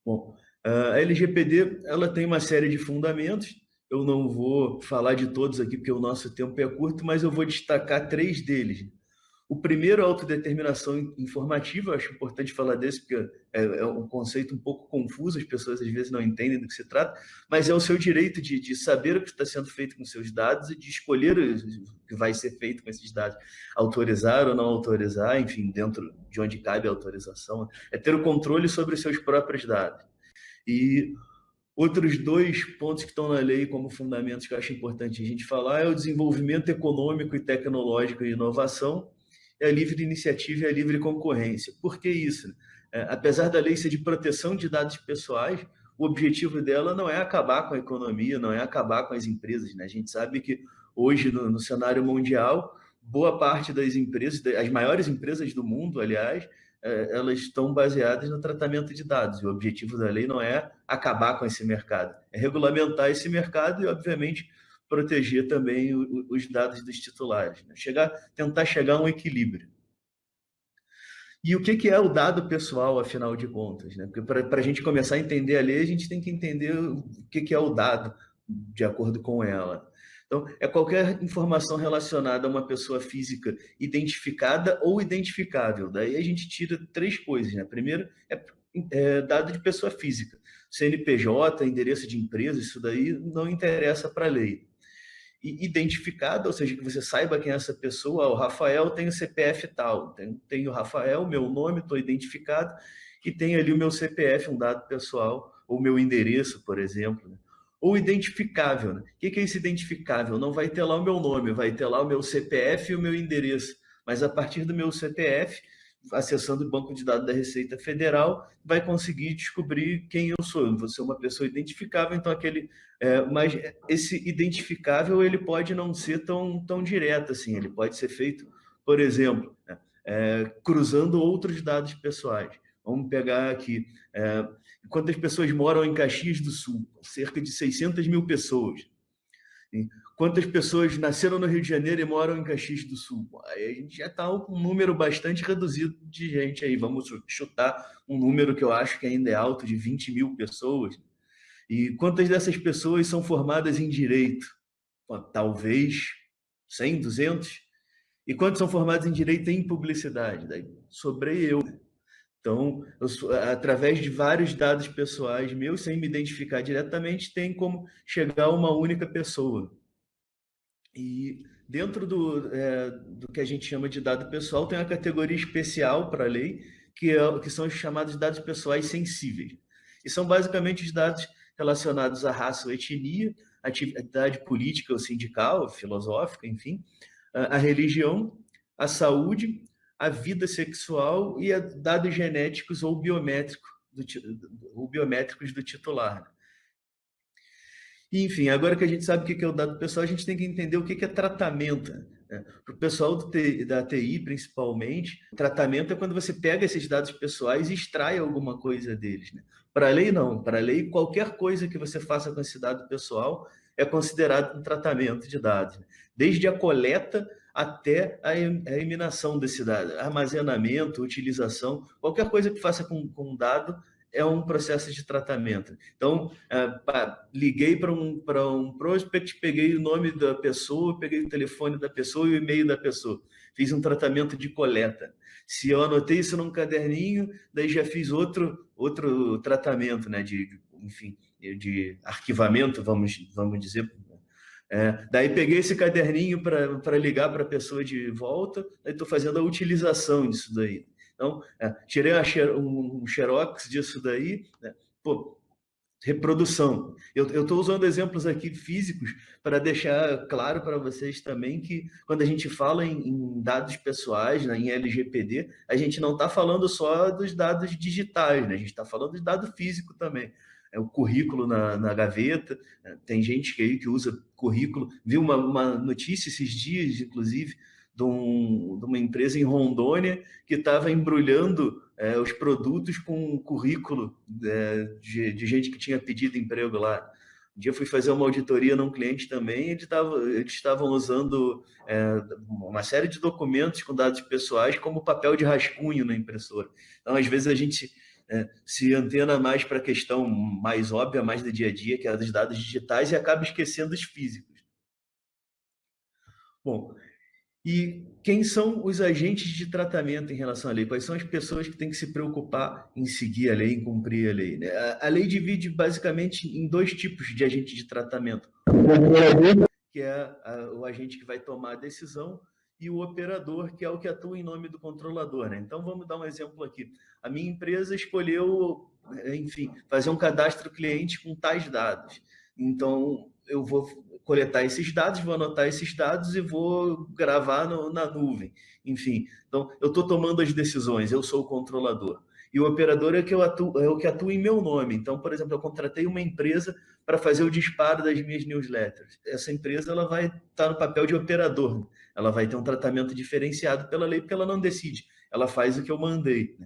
Bom, a LGPD ela tem uma série de fundamentos. Eu não vou falar de todos aqui porque o nosso tempo é curto, mas eu vou destacar três deles. O primeiro é a autodeterminação informativa. Eu acho importante falar desse, porque é um conceito um pouco confuso, as pessoas às vezes não entendem do que se trata, mas é o seu direito de saber o que está sendo feito com seus dados e de escolher o que vai ser feito com esses dados, autorizar ou não autorizar, enfim, dentro de onde cabe a autorização, é ter o controle sobre os seus próprios dados. E outros dois pontos que estão na lei como fundamentos que eu acho importante a gente falar é o desenvolvimento econômico e tecnológico e inovação, é a livre iniciativa e a livre concorrência. Por que isso? Apesar da lei ser de proteção de dados pessoais, o objetivo dela não é acabar com a economia, não é acabar com as empresas, né? A gente sabe que hoje, no cenário mundial, boa parte das empresas, as maiores empresas do mundo, aliás, elas estão baseadas no tratamento de dados. E o objetivo da lei não é acabar com esse mercado, é regulamentar esse mercado e, obviamente, proteger também os dados dos titulares, né? Tentar chegar a um equilíbrio. E o que é o dado pessoal, afinal de contas, né? Porque para a gente começar a entender a lei, a gente tem que entender o que é o dado, de acordo com ela. Então, é qualquer informação relacionada a uma pessoa física identificada ou identificável. Daí a gente tira três coisas, né? Primeiro, é dado de pessoa física. CNPJ, endereço de empresa, isso daí não interessa para a lei. E identificada, ou seja, que você saiba quem é essa pessoa. O Rafael tem o CPF tal, tem o Rafael, meu nome, estou identificado, e tem ali o meu CPF, um dado pessoal, ou meu endereço, por exemplo, né? Ou identificável, né? O que é esse identificável? Não vai ter lá o meu nome, vai ter lá o meu CPF e o meu endereço, mas a partir do meu CPF, acessando o banco de dados da Receita Federal, vai conseguir descobrir quem eu sou. Eu vou ser uma pessoa identificável, então mas esse identificável ele pode não ser tão direto assim, ele pode ser feito, por exemplo, né, cruzando outros dados pessoais. Vamos pegar aqui, quantas pessoas moram em Caxias do Sul? Cerca de 600 mil pessoas. Quantas pessoas nasceram no Rio de Janeiro e moram em Caxias do Sul? Aí a gente já está com um número bastante reduzido de gente aí. Vamos chutar um número que eu acho que ainda é alto, de 20 mil pessoas. E quantas dessas pessoas são formadas em direito? Talvez 100, 200. E quantos são formados em direito em publicidade? Daí sobrei eu. Então, através de vários dados pessoais meus, sem me identificar diretamente, tem como chegar a uma única pessoa. E dentro do que a gente chama de dado pessoal, tem uma categoria especial para a lei, que são os chamados dados pessoais sensíveis. E são basicamente os dados relacionados à raça ou etnia, atividade política ou sindical, filosófica, enfim, a religião, a saúde, a vida sexual e a dados genéticos ou biométricos do titular, né? E, enfim, agora que a gente sabe o que é o dado pessoal, a gente tem que entender o que é tratamento, né? Para o pessoal da TI, principalmente, tratamento é quando você pega esses dados pessoais e extrai alguma coisa deles, né? Para a lei, não. Para a lei, qualquer coisa que você faça com esse dado pessoal é considerado um tratamento de dados, né? Desde a coleta até a eliminação desse dado, armazenamento, utilização, qualquer coisa que faça com dado é um processo de tratamento. Então, liguei para um prospect, peguei o nome da pessoa, peguei o telefone da pessoa e o e-mail da pessoa. Fiz um tratamento de coleta. Se eu anotei isso num caderninho, daí já fiz outro tratamento, né, enfim, de arquivamento, vamos dizer. Daí peguei esse caderninho para ligar para a pessoa de volta, daí estou fazendo a utilização disso daí. Então, tirei um xerox disso daí, né? Pô, reprodução. Eu estou usando exemplos aqui físicos para deixar claro para vocês também que quando a gente fala em dados pessoais, né, em LGPD, a gente não está falando só dos dados digitais, né? A gente está falando de dado físico também. É o currículo na gaveta, né? Tem gente que usa currículo. Vi uma notícia esses dias, inclusive, de uma empresa em Rondônia que estava embrulhando os produtos com currículo de gente que tinha pedido emprego lá. Um dia fui fazer uma auditoria num cliente também, eles estavam usando uma série de documentos com dados pessoais como papel de rascunho na impressora. Então, às vezes, a gente se antena mais para a questão mais óbvia, mais do dia a dia, que é a dos dados digitais, e acaba esquecendo os físicos. Bom, e quem são os agentes de tratamento em relação à lei? Quais são as pessoas que têm que se preocupar em seguir a lei, em cumprir a lei, né? A lei divide basicamente em dois tipos de agente de tratamento. Que é o agente que vai tomar a decisão, e o operador, que é o que atua em nome do controlador, né? Então, vamos dar um exemplo aqui. A minha empresa escolheu, enfim, fazer um cadastro cliente com tais dados. Então, eu vou coletar esses dados, vou anotar esses dados e vou gravar na nuvem. Enfim, então, eu estou tomando as decisões, eu sou o controlador. E o operador é o que atua em meu nome. Então, por exemplo, eu contratei uma empresa para fazer o disparo das minhas newsletters. Essa empresa ela vai estar no papel de operador. Ela vai ter um tratamento diferenciado pela lei, porque ela não decide. Ela faz o que eu mandei.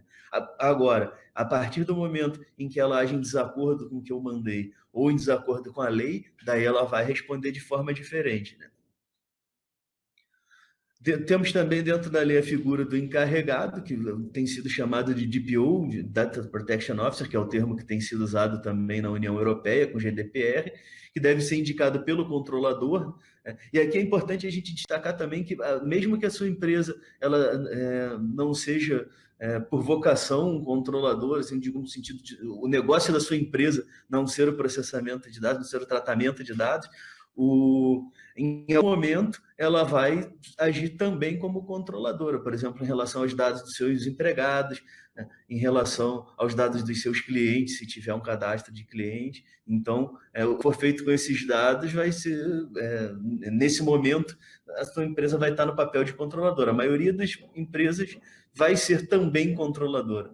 Agora, a partir do momento em que ela age em desacordo com o que eu mandei ou em desacordo com a lei, daí ela vai responder de forma diferente, né? Temos também dentro da lei a figura do encarregado, que tem sido chamado de DPO, de Data Protection Officer, que é o termo que tem sido usado também na União Europeia, com GDPR, que deve ser indicado pelo controlador. E aqui é importante a gente destacar também que, mesmo que a sua empresa ela, não seja, por vocação, um controlador, assim, digo, no sentido de o negócio da sua empresa não ser o processamento de dados, não ser o tratamento de dados, em algum momento ela vai agir também como controladora, por exemplo, em relação aos dados dos seus empregados, né, em relação aos dados dos seus clientes, se tiver um cadastro de cliente. Então, o que for feito com esses dados vai ser, nesse momento, a sua empresa vai estar no papel de controladora. A maioria das empresas vai ser também controladora.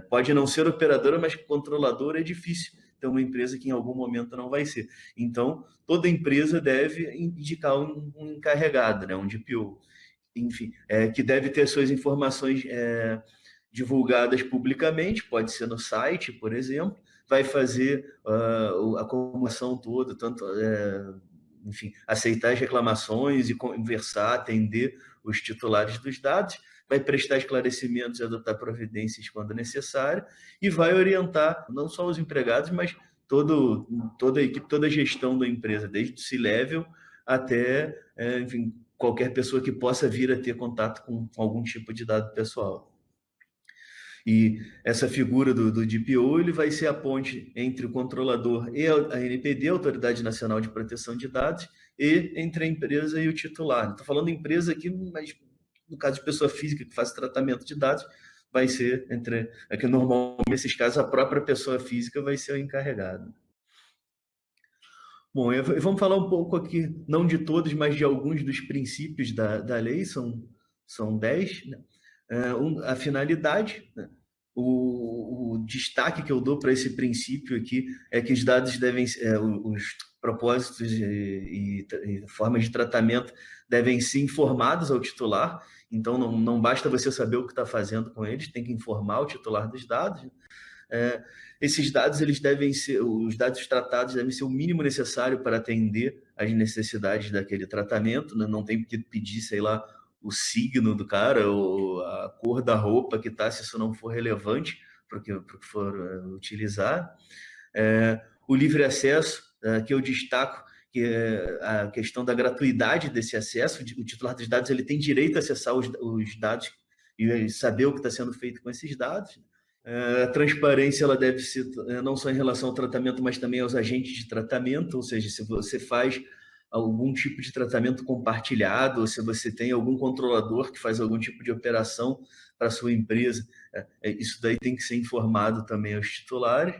Pode não ser operadora, mas controladora é difícil ter uma empresa que em algum momento não vai ser. Então, toda empresa deve indicar um encarregado, né, um DPO, enfim, que deve ter suas informações divulgadas publicamente, pode ser no site, por exemplo, vai fazer a comunicação toda, tanto, enfim, aceitar as reclamações e conversar, atender os titulares dos dados, vai prestar esclarecimentos e adotar providências quando necessário, e vai orientar não só os empregados, mas toda a equipe, toda a gestão da empresa, desde o C-Level até, enfim, qualquer pessoa que possa vir a ter contato com algum tipo de dado pessoal. E essa figura do DPO, ele vai ser a ponte entre o controlador e a NPD, a Autoridade Nacional de Proteção de Dados, e entre a empresa e o titular. Estou falando empresa aqui, mas no caso de pessoa física que faz tratamento de dados, vai ser que normalmente nesses casos a própria pessoa física vai ser o encarregado. Bom, vamos falar um pouco aqui, não de todos, mas de alguns dos princípios da lei, são 10, né? A finalidade, né? O destaque que eu dou para esse princípio aqui é que os dados devem, os propósitos e formas de tratamento devem ser informados ao titular. Então, não basta você saber o que está fazendo com eles, tem que informar o titular dos dados. Esses dados, os dados tratados devem ser o mínimo necessário para atender às necessidades daquele tratamento, né? Não tem que pedir, sei lá, o signo do cara ou a cor da roupa que está, se isso não for relevante para o que for utilizar. O livre acesso, que eu destaco, que é a questão da gratuidade desse acesso. O titular dos dados ele tem direito a acessar os dados e saber o que está sendo feito com esses dados. A transparência ela deve ser não só em relação ao tratamento, mas também aos agentes de tratamento, ou seja, se você faz algum tipo de tratamento compartilhado, ou se você tem algum controlador que faz algum tipo de operação para a sua empresa, isso daí tem que ser informado também aos titulares.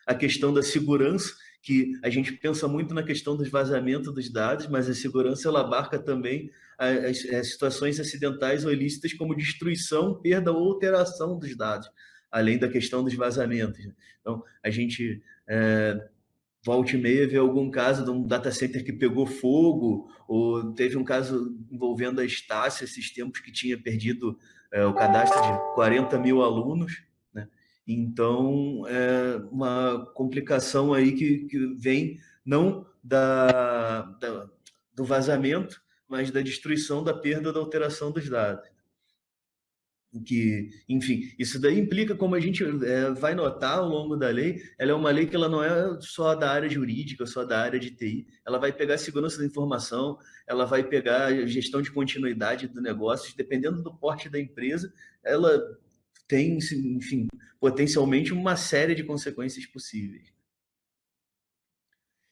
A questão da segurança, que a gente pensa muito na questão do vazamento dos dados, mas a segurança ela abarca também as situações acidentais ou ilícitas, como destruição, perda ou alteração dos dados, além da questão dos vazamentos. Então, a gente volta e meia vê algum caso de um data center que pegou fogo, ou teve um caso envolvendo a Estácio, esses tempos que tinha perdido o cadastro de 40 mil alunos, né? Então, uma complicação aí que vem não do vazamento, mas da destruição, da perda, da alteração dos dados. que, enfim, isso daí implica, como a gente vai notar ao longo da lei, ela é uma lei que ela não é só da área jurídica, só da área de TI, ela vai pegar a segurança da informação, ela vai pegar a gestão de continuidade do negócio, dependendo do porte da empresa, ela tem, enfim, potencialmente uma série de consequências possíveis.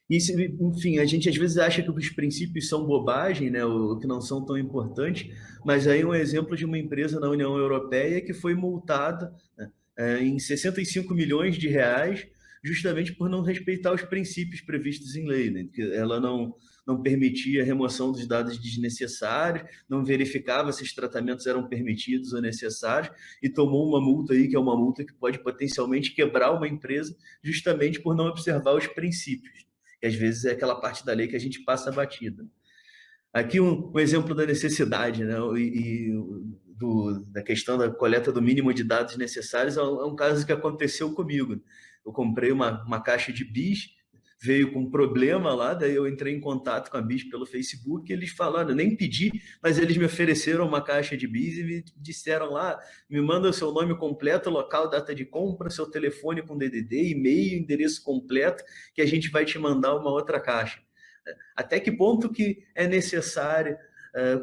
E, enfim, a gente às vezes acha que os princípios são bobagem, né, ou que não são tão importantes, mas aí um exemplo de uma empresa na União Europeia que foi multada, né, em 65 milhões de reais, justamente por não respeitar os princípios previstos em lei, né, que ela não permitia a remoção dos dados desnecessários, não verificava se os tratamentos eram permitidos ou necessários, e tomou uma multa aí, que é uma multa que pode potencialmente quebrar uma empresa, justamente por não observar os princípios que às vezes é aquela parte da lei que a gente passa batida. Aqui um exemplo da necessidade, né? Da questão da coleta do mínimo de dados necessários é um caso que aconteceu comigo. Eu comprei uma caixa de bis, veio com um problema lá, daí eu entrei em contato com a bis pelo Facebook, e eles falaram, eu nem pedi, mas eles me ofereceram uma caixa de bis e me disseram lá, me manda o seu nome completo, local, data de compra, seu telefone com DDD, e-mail, endereço completo, que a gente vai te mandar uma outra caixa. Até que ponto que é necessário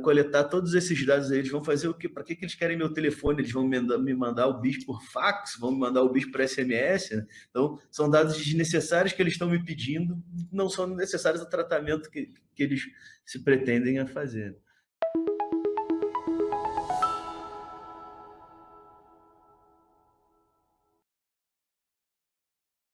coletar todos esses dados aí? Eles vão fazer o quê? Para que eles querem meu telefone? Eles vão me mandar o bis por fax? Vão me mandar o bis por SMS? Né? Então, são dados desnecessários que eles estão me pedindo, não são necessários ao tratamento que eles se pretendem a fazer.